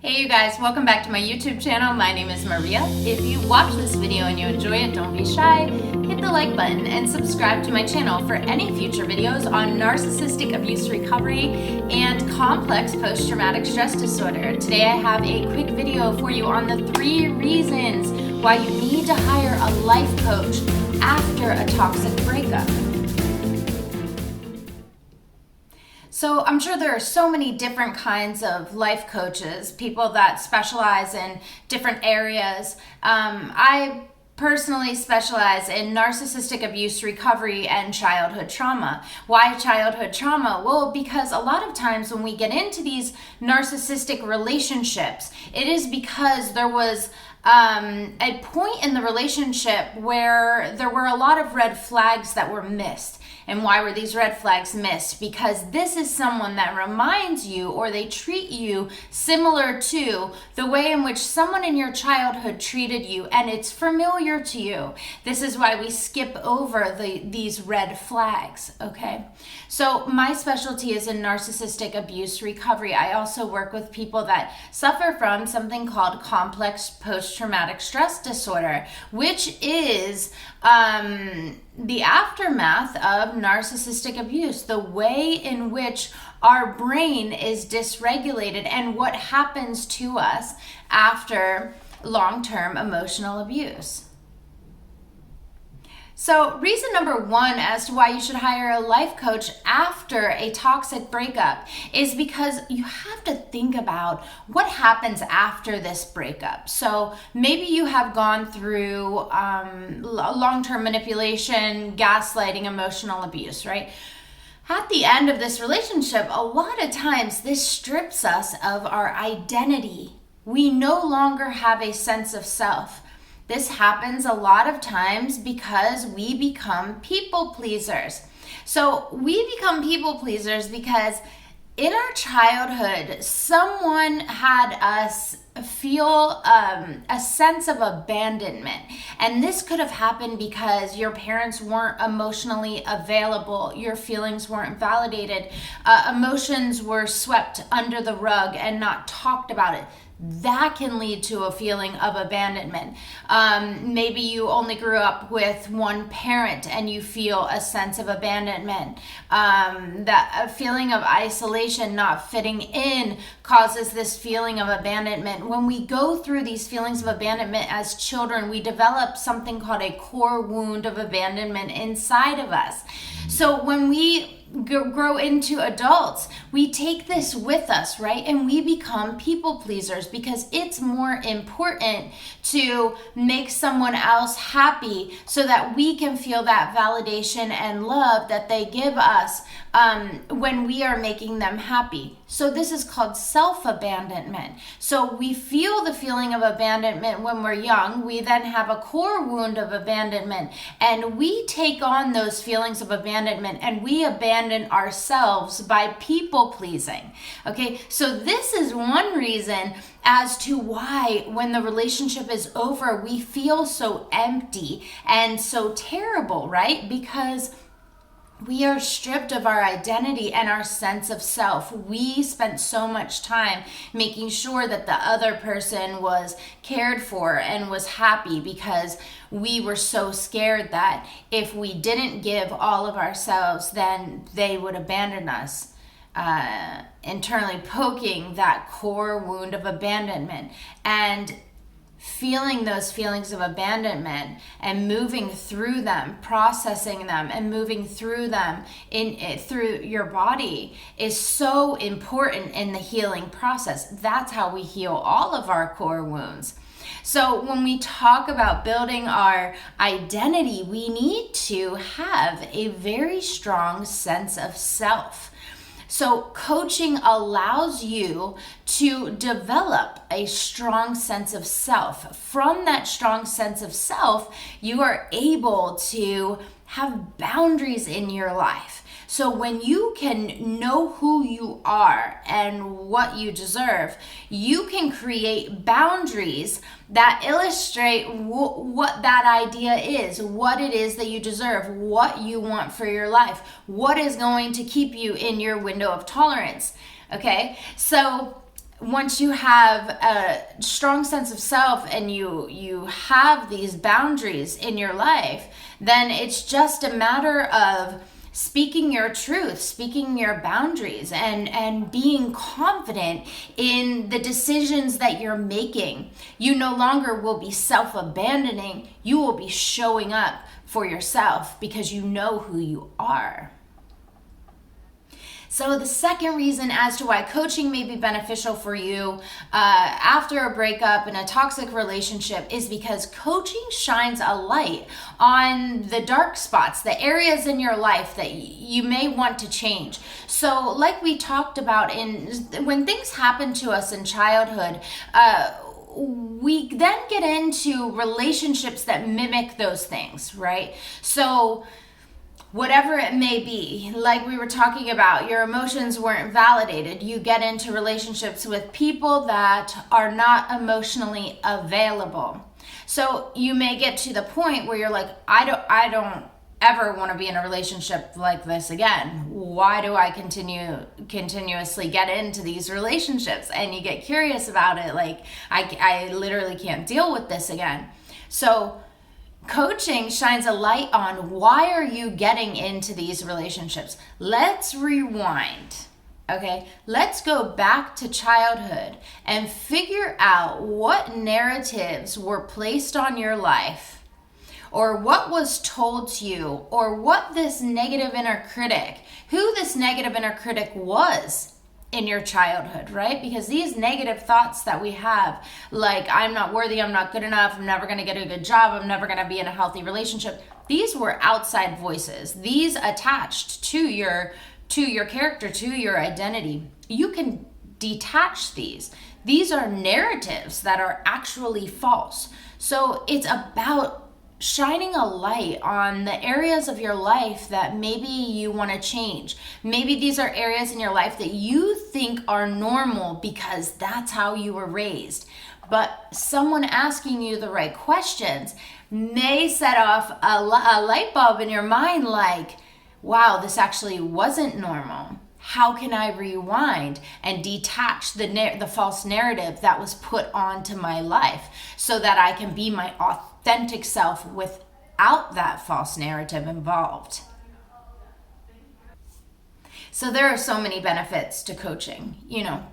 Hey you guys, welcome back to my YouTube channel. My name is Maria. If you watch this video and you enjoy it, don't be shy. Hit the like button and subscribe to my channel for any future videos on narcissistic abuse recovery and complex post-traumatic stress disorder. Today I have a quick video for you on the 3 reasons why you need to hire a life coach after a toxic breakup. So I'm sure there are so many different kinds of life coaches, people that specialize in different areas. I personally specialize in narcissistic abuse recovery and childhood trauma. Why childhood trauma? Well, because a lot of times when we get into these narcissistic relationships, it is because there was a point in the relationship where there were a lot of red flags that were missed. And why were these red flags missed? Because this is someone that reminds you, or they treat you similar to the way in which someone in your childhood treated you, and it's familiar to you. This is why we skip over these red flags, okay? So my specialty is in narcissistic abuse recovery. I also work with people that suffer from something called complex post-traumatic stress disorder, which is the aftermath of narcissistic abuse, the way in which our brain is dysregulated and what happens to us after long-term emotional abuse. So reason number 1 as to why you should hire a life coach after a toxic breakup is because you have to think about what happens after this breakup. So maybe you have gone through long-term manipulation, gaslighting, emotional abuse, right? At the end of this relationship, a lot of times this strips us of our identity. We no longer have a sense of self. This happens a lot of times because we become people pleasers. So we become people pleasers because in our childhood, someone had us feel a sense of abandonment. And this could have happened because your parents weren't emotionally available, your feelings weren't validated, emotions were swept under the rug and not talked about it. That can lead to a feeling of abandonment. Maybe you only grew up with one parent and you feel a sense of abandonment. That a feeling of isolation, not fitting in, causes this feeling of abandonment. When we go through these feelings of abandonment as children, we develop something called a core wound of abandonment inside of us. So when we grow into adults, we take this with us, right? And we become people pleasers because it's more important to make someone else happy so that we can feel that validation and love that they give us when we are making them happy. So this is called self-abandonment. So we feel the feeling of abandonment when we're young. We then have a core wound of abandonment, and we take on those feelings of abandonment and we abandon ourselves by people pleasing. Okay, so this is one reason as to why when the relationship is over, we feel so empty and so terrible, right? Because we are stripped of our identity and our sense of self. We spent so much time making sure that the other person was cared for and was happy because we were so scared that if we didn't give all of ourselves, then they would abandon us. Internally poking that core wound of abandonment and feeling those feelings of abandonment and moving through them, processing them and moving through them through your body is so important in the healing process. That's how we heal all of our core wounds. So when we talk about building our identity, we need to have a very strong sense of self. So coaching allows you to develop a strong sense of self. From that strong sense of self, you are able to have boundaries in your life. So when you can know who you are and what you deserve, you can create boundaries that illustrate what that idea is, what it is that you deserve, what you want for your life, what is going to keep you in your window of tolerance. Okay, so once you have a strong sense of self and you have these boundaries in your life, then it's just a matter of speaking your truth, speaking your boundaries, and being confident in the decisions that you're making. You no longer will be self-abandoning. You will be showing up for yourself because you know who you are. So the second reason as to why coaching may be beneficial for you after a breakup in a toxic relationship is because coaching shines a light on the dark spots, the areas in your life that you may want to change. So like we talked about, when things happen to us in childhood, we then get into relationships that mimic those things, right? So whatever it may be, like we were talking about, your emotions weren't validated. You get into relationships with people that are not emotionally available. So you may get to the point where you're like, I don't ever want to be in a relationship like this again. Why do I continuously get into these relationships? And you get curious about it, like, I literally can't deal with this again. So coaching shines a light on why are you getting into these relationships. Let's rewind, okay? Let's go back to childhood and figure out what narratives were placed on your life, or what was told to you, or what this negative inner critic, who this negative inner critic was in your childhood, right? Because these negative thoughts that we have, like, I'm not worthy, I'm not good enough, I'm never going to get a good job, I'm never going to be in a healthy relationship, these were outside voices. These attached to your character, to your identity. You can detach these. These are narratives that are actually false. So it's about shining a light on the areas of your life that maybe you want to change. Maybe these are areas in your life that you think are normal because that's how you were raised. But someone asking you the right questions may set off a light bulb in your mind, like, wow, this actually wasn't normal. How can I rewind and detach the false narrative that was put onto my life so that I can be my authentic self without that false narrative involved? So there are so many benefits to coaching,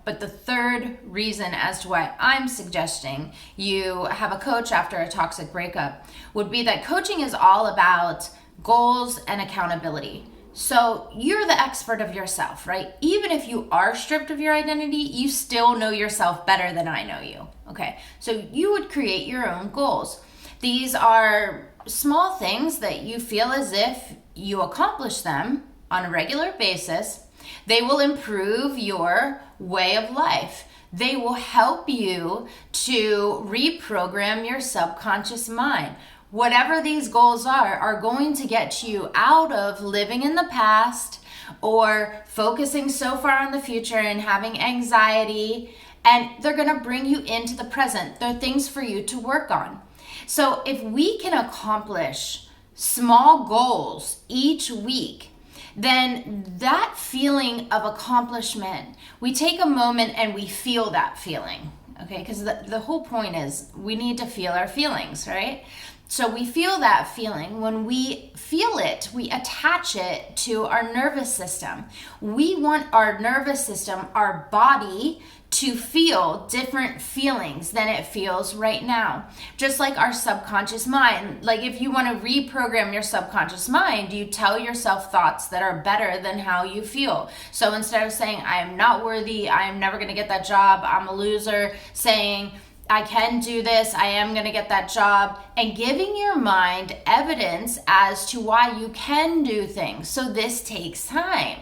but the third reason as to why I'm suggesting you have a coach after a toxic breakup would be that coaching is all about goals and accountability. So you're the expert of yourself, right? Even if you are stripped of your identity, you still know yourself better than I know you, okay? So you would create your own goals. These are small things that you feel as if you accomplish them on a regular basis. They will improve your way of life. They will help you to reprogram your subconscious mind. Whatever these goals are going to get you out of living in the past or focusing so far on the future and having anxiety, and they're going to bring you into the present. They're things for you to work on. So if we can accomplish small goals each week, then that feeling of accomplishment, we take a moment and we feel that feeling, okay? Because the whole point is we need to feel our feelings, right? So we feel that feeling. When we feel it, we attach it to our nervous system. We want our nervous system, our body, to feel different feelings than it feels right now. Just like our subconscious mind. Like if you want to reprogram your subconscious mind, you tell yourself thoughts that are better than how you feel. So instead of saying, I am not worthy, I am never going to get that job, I'm a loser, saying, I can do this, I am going to get that job, and giving your mind evidence as to why you can do things. So this takes time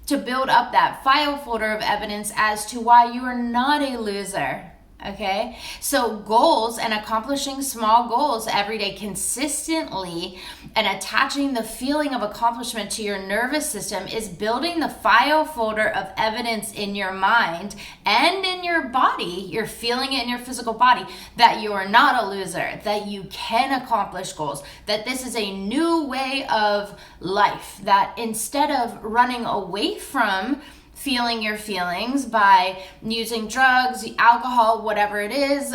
to build up that file folder of evidence as to why you are not a loser. Okay, so goals and accomplishing small goals every day consistently and attaching the feeling of accomplishment to your nervous system is building the file folder of evidence in your mind and in your body. You're feeling it in your physical body that you are not a loser, that you can accomplish goals, that this is a new way of life, that instead of running away from feeling your feelings by using drugs, alcohol, whatever it is,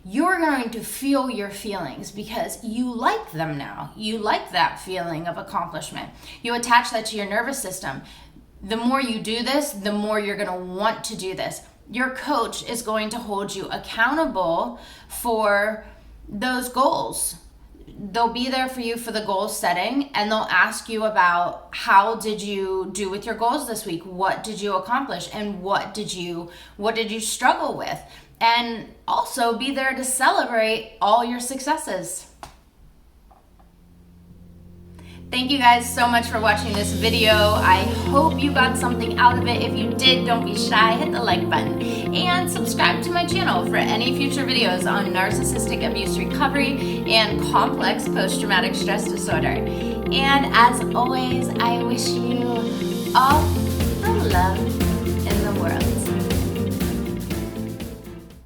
you're going to feel your feelings because you like them now. You like that feeling of accomplishment. You attach that to your nervous system. The more you do this, the more you're going to want to do this. Your coach is going to hold you accountable for those goals. They'll be there for you for the goal setting, and they'll ask you about how did you do with your goals this week? What did you accomplish, and what did you struggle with? And also be there to celebrate all your successes. Thank you guys so much for watching this video. I hope you got something out of it. If you did, don't be shy, hit the like button and subscribe to my channel for any future videos on narcissistic abuse recovery and complex post-traumatic stress disorder. And as always, I wish you all the love